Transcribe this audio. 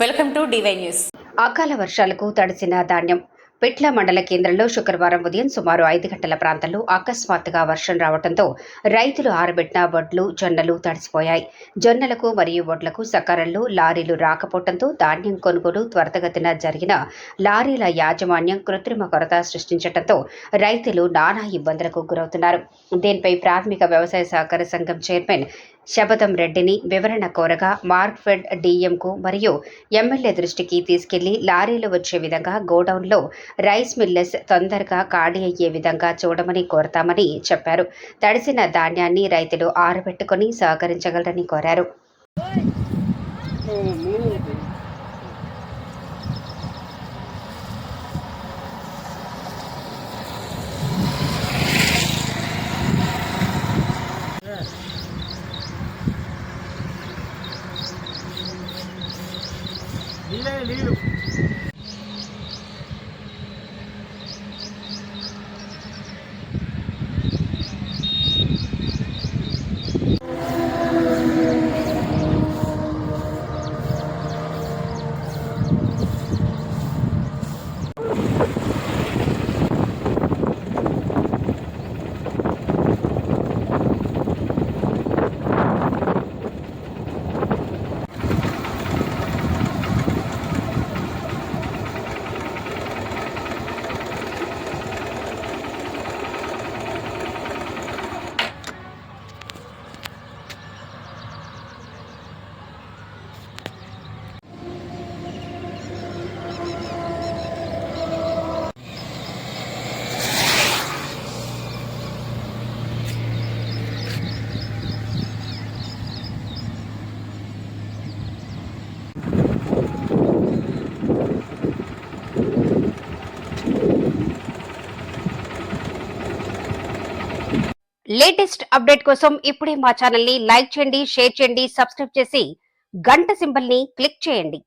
Welcome to DY news. అకాల వర్షాలకు తడిసిన ధాన్యం. పిట్ల మండల కేంద్రంలో శుక్రవారం ఉదయం సుమారు 5 గంటల ప్రాంతంలో అకస్మాత్తుగా వర్షం రావడంతో రైతులు ఆరబెట్టిన వడ్లు, జొన్నలు తడిసిపోయాయి. జొన్నలకు మరియు వడ్లకు సకాలంలో లారీలు రాకపోవడంతో ధాన్యం కొనుగోలు త్వరితగతిన జరిగిన లారీల యాజమాన్యం కృత్రిమ కొరత సృష్టించడంతో రైతులు నానా ఇబ్బందులకు గురవుతున్నారు. దీనిపై ప్రాథమిక వ్యవసాయ సహకార సంఘం చైర్మన్ శబదం రెడ్డిని వివరణ కోరగా మార్క్ఫెడ్ డిఎంకు మరియు ఎమ్మెల్యే దృష్టికి తీసుకెళ్లి లారీలు వచ్చే విధంగా గోడౌన్లో రైస్ మిల్లర్స్ తొందరగా ఖాళీ అయ్యే విధంగా చూడమని కోరతామని చెప్పారు. తడిసిన ధాన్యాన్ని రైతులు ఆరబెట్టుకుని సహకరించగలరని కోరారు. నీళ్ళు లేటెస్ట్ అప్డేట్ కోసం ఇప్పుడే మా ఛానల్ ని లైక్ చేయండి, షేర్ చేయండి, సబ్స్క్రైబ్ చేసి గంట సింబల్ ని క్లిక్ చేయండి.